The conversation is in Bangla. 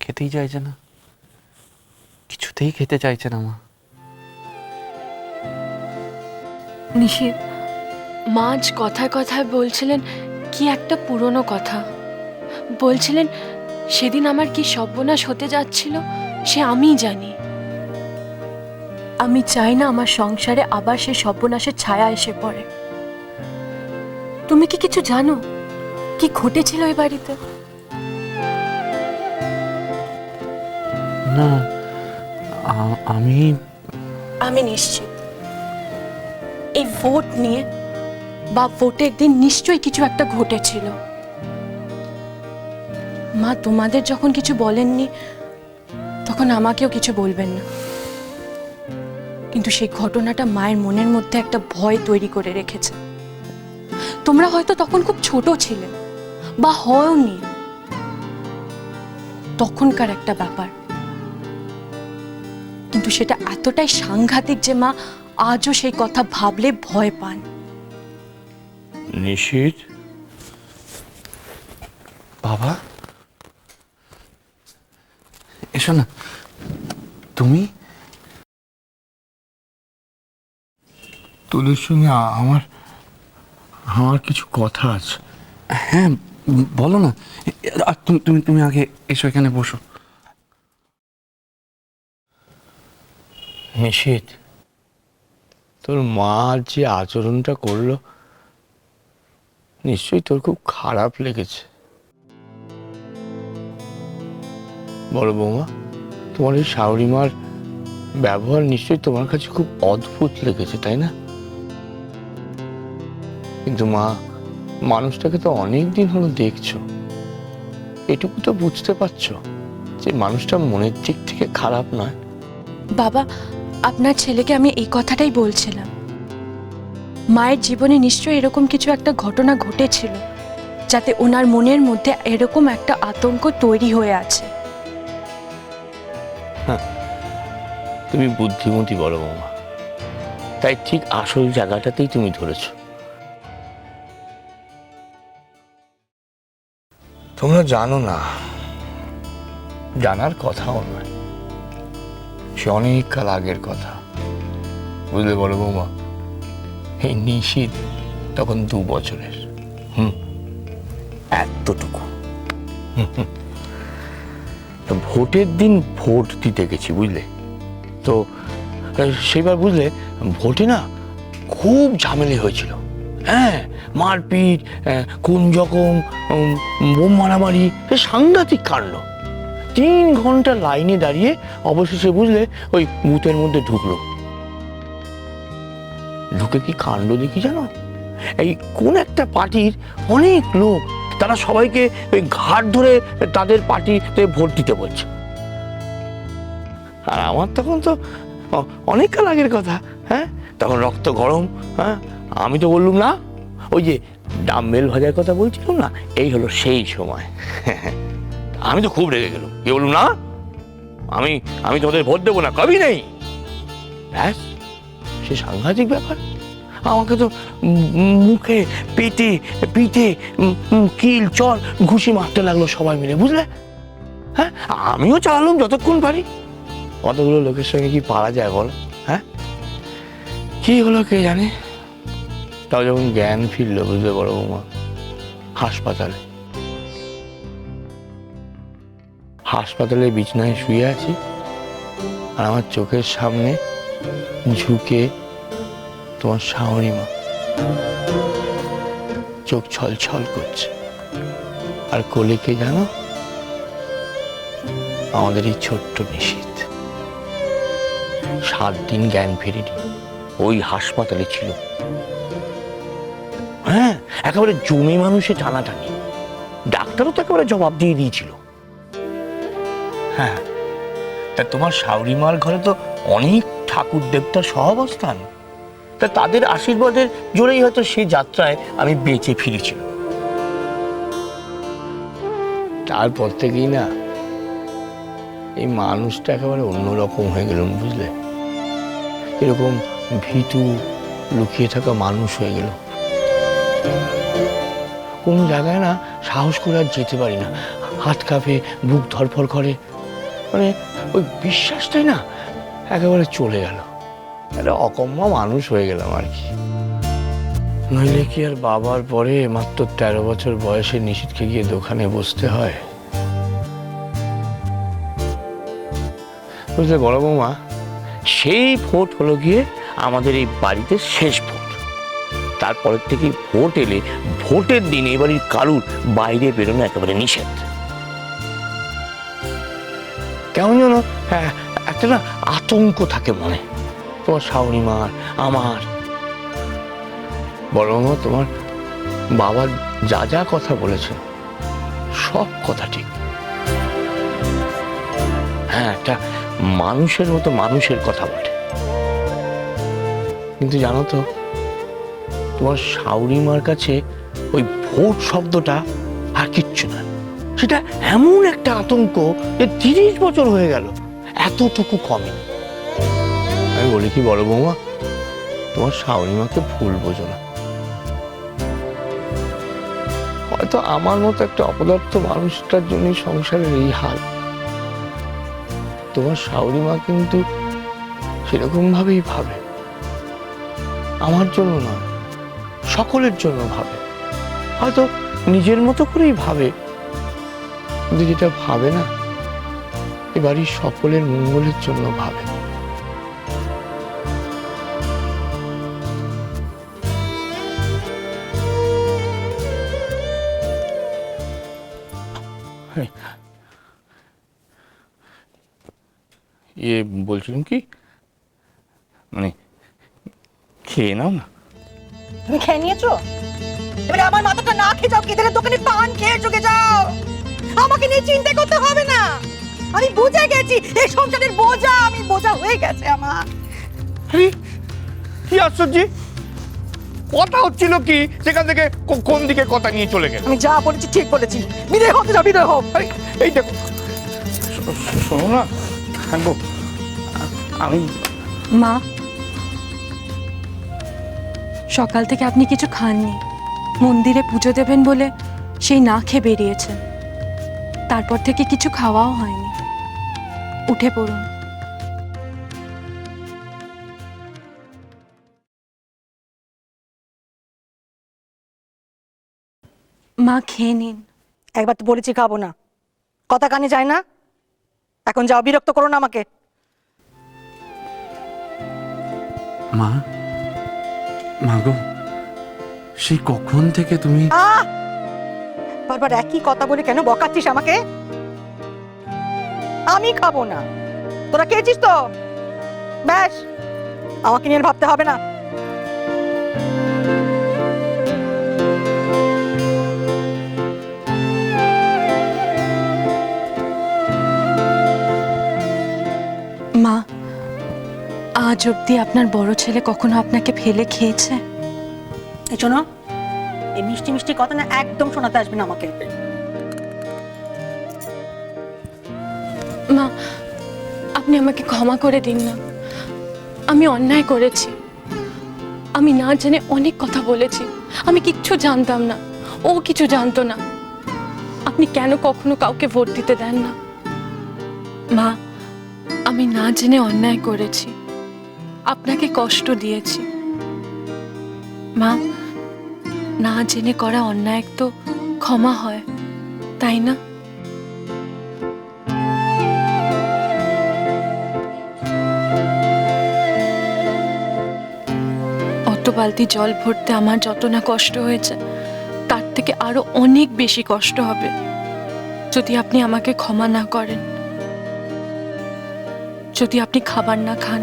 খেতেই চাইছে না, কিছুতেই খেতে চাইছে না মা। নিশিত, মা আজ কথায় কথায় বলছিলেন কি একটা পুরনো কথা। বলছিলেন সেদিন আমার কি সর্বনাশ হতে যাচ্ছিল সে আমিই জানি। আমি চাই না আমার সংসারে আবার সে সর্বনাশের ছায়া এসে পড়ে। তুমি কি কিছু জানো কি ঘটেছিল এই বাড়িতে? না, আমি আমি নিশ্চিত এই ভোট নিয়ে বা ভোটের দিন নিশ্চয়ই কিছু একটা ঘটেছিল। মা তোমাদের যখন কিছু বলেননি তখন আমাকেও কিছু বলবেন না, কিন্তু সেই ঘটনাটা মায়ের মনের মধ্যে একটা ভয় তৈরি করে রেখেছে। তোমরা হয়তো তখন খুব ছোট ছিলে বা হওনি, তখনকার একটা ব্যাপার, কিন্তু সেটা এতটাই সাংঘাতিক যে মা আজও সেই কথা ভাবলে ভয় পান। নিশিত, বাবা এসো না। তুমি তোদের সঙ্গে আমার আমার কিছু কথা আছে। হ্যাঁ, বলো না। আর তুমি তুমি তুমি আগে এসো, এখানে বসো। নিশিত, তোর মা যে আচরণটা করলো নিশ্চয়ই তোর খুব খারাপ লেগেছে। বড় বৌমা, তোমার এই শাশুড়িমার ব্যবহার নিশ্চয়ই তোমার কাছে খুব অদ্ভুত লেগেছে, তাই না? কিন্তু মা, মানুষটাকে তো অনেক দিন হলো দেখছো, এটুকু তো বুঝতে পারছো যে মানুষটা মনের দিক থেকে খারাপ নয়। বাবা, আপনার ছেলেকে আমি এই কথাটাই বলছিলাম। মায়ের জীবনে নিশ্চয়ই এরকম কিছু একটা ঘটনা ঘটেছিল যাতে ওনার মনের মধ্যে এরকম একটা আতঙ্ক তৈরি হয়ে আছে। তুমি বুদ্ধিমতী বড় বৌমা, তাই ঠিক আসল জায়গাটাতেই তুমি ধরেছ। তোমরা জানো না, জানার কথাও নয়, সে অনেক কাল আগের কথা, বুঝলে বড় বৌমা? এই নিশিত তখন 2 বছরের, এতটুকু। তো ভোটের দিন ভোট দিতে গেছি, বুঝলে তো। সেবার বুঝলে ভোটে না খুব ঝামেলা হয়েছিল। হ্যাঁ, মারপিট, খুন জখম, বোম মারামারি, সাংঘাতিক কাণ্ড। 3 ঘন্টা লাইনে দাঁড়িয়ে অবশেষে বুঝলে ওই বুথের মধ্যে ঢুকলো। ঢুকে কি কাণ্ড দেখি জানো? এই কোন একটা পার্টির অনেক লোক, তারা সবাইকে ওই ঘাট ধরে তাদের পার্টিতে ভোট দিতে বলছে। আর আমার তখন তো অনেক কাল আগের কথা, হ্যাঁ, তখন রক্ত গরম। হ্যাঁ, আমি তো বললুম না, ওই যে ডাম্বেল ভাজার কথা বলছিলাম না, এই হলো সেই সময়। আমি তো খুব রেগে গেলাম, কি বললুম না, আমি আমি তোমাদের ভোট দেবো না, কবি নেই। ব্যাস, সে সাংঘাতিক ব্যাপার। আমাকে তো মুখে, পেটে, পিঠে কিল চর ঘুষি মারতে লাগলো সবাই মিলে, বুঝলে? হ্যাঁ, আমিও চালালাম যতক্ষণ পারি। কতগুলো লোকের সঙ্গে কি পারা যায় বল? হ্যাঁ, কি হলো কে জানে। তাও যখন জ্ঞান ফিরলো, বুঝলে বড় বৌমা, হাসপাতালে বিছনায় শুয়ে আছি, আর আমার চোখের সামনে ঝুঁকে তোমার শাশুড়ি মা, চোখ ছল ছল করছে। আর কোলে কে জানো? আমাদের এই ছোট্ট নিশিত। 7 দিন জ্ঞান ফেরেনি, ওই হাসপাতালে ছিল। হ্যাঁ, একেবারে জমি মানুষে টানাটানি, ডাক্তারও তো একেবারে জবাব দিয়ে দিয়েছিল। হ্যাঁ, তা তোমার শাশুড়ি মার ঘরে তো অনেক ঠাকুর দেবতার সহাবস্থান, তা তাদের আশীর্বাদের জোরেই হয়তো সেই যাত্রায় আমি বেঁচে ফিরেছিলাম। তারপর থেকেই না এই মানুষটা একেবারে অন্যরকম হয়ে গেল, বুঝলে? এরকম ভীতু, লুকিয়ে থাকা মানুষ হয়ে গেল। কোন জায়গায় না সাহস করে আর যেতে পারি না, হাত কাঁপে, বুক ধরফর করে। মানে ওই বিশ্বাসটাই না একেবারে চলে গেল। একটা অকম্মা মানুষ হয়ে গেলাম আর কি। নইলে কি আর বাবার পরে মাত্র 13 বছর বয়সে নিশীথকে গিয়ে দোকানে বসতে হয়? বুঝলে বড় বৌমা, সেই ভোট হলো গিয়ে আমাদের এই বাড়িতে শেষ ভোট। তারপরের থেকে ভোট এলে ভোটের দিন এই বাড়ির কারুর বাইরে বেরোনো একেবারে নিষেধ। কেমন যেন হ্যাঁ একটা না আতঙ্ক থাকে মনে, তোমার শাওনি মার, আমার। বড় বৌমা, তোমার বাবা যা যা কথা বলেছেন সব কথা ঠিক। হ্যাঁ, একটা মানুষের মতো মানুষের কথা বলে। কিন্তু জানো তো, তোমার শাওরি মার কাছে ওই ভোট শব্দটা আর কিচ্ছু না। সেটা এমন একটা আতঙ্ক যে 30 বছর হয়ে গেল এতটুকু কমে। আমি বলি কি বড় বৌমা, তোমার শাওরি মাকে ভুল বোঝো না। হয়তো আমার মতো একটা অপদার্থ মানুষটার জন্য সংসারের এই হাল। তোমার শাওরি মা কিন্তু সেরকম ভাবেই ভাবে, আমার জন্য না, সকলের জন্য ভাবে। হয়তো নিজের মতো করেই ভাবে, কিন্তু যেটা ভাবে না এ বাড়ির সকলের মঙ্গলের জন্য ভাবে। ইয়ে বলছিলাম কি, মানে খেয়ে নাও না। তুমি খেয়ে নিয়েছো? এবারে আমার মাথাটা না খেয়ে যাও, কেদারের দোকানে পান খেয়ে চুকে যাও। আমাকে নিয়ে চিন্তা করতে হবে না, আমি বুঝে গেছি এই সংসারের বোঝা, আমি বোঝা হয়ে গেছে আমার। আরে কি আশ্চর্য, কথা হচ্ছিল কি সেখান থেকে কোন দিকে কথা নিয়ে চলে গেল। আমি যা বলেছি ঠিক বলেছি, বিদায় হতে যাও, বিদায় হোক। এই দেখো, শোনো না থাকবো আমি। মা, সকাল থেকে আপনি কিছু খাননি, মন্দিরে পুজো দেবেন বলে সেই না খেয়ে বেরিয়েছেন। তারপর থেকে কিছু খাওয়াও হয়নি। উঠে পড়ুন। মা খেয়ে নিন। একবার তো বলেছি খাবো না, কথা কানে যায় না। এখন যাও, বিরক্ত করো না আমাকে। মা, মা গো, সেই কখন থেকে তুমি? বারবার একই কথা বলে কেন বকাচ্ছিস আমাকে? আমি খাবো না, তোরা খেয়েছিস তো, ব্যাস, আমাকে নিয়ে আর ভাবতে হবে না। মা, আজ অবধি আপনার বড় ছেলে কখনো আপনাকে ফেলে খেয়েছে? এই শোনো, এই মিষ্টি মিষ্টি কথা না একদম শোনাতে আসবে না আমাকে। মা, আপনি আমাকে ক্ষমা করে দিন না। আমি অন্যায় করেছি। আমি না জেনে অনেক কথা বলেছি। আমি কিচ্ছু জানতাম না, ও কিছু জানতো না। আপনি কেন কখনো কাউকে ভোট দিতে দেন না? মা, আমি না জেনে অন্যায় করেছি, আপনাকে কষ্ট দিয়েছি। মা, না জেনে করা অন্যায় তো ক্ষমা হয়, তাই না? অত বালতি জল ভরতে আমার যত না কষ্ট হয়েছে, তার থেকে আরো অনেক বেশি কষ্ট হবে যদি আপনি আমাকে ক্ষমা না করেন, যদি আপনি খাবার না খান।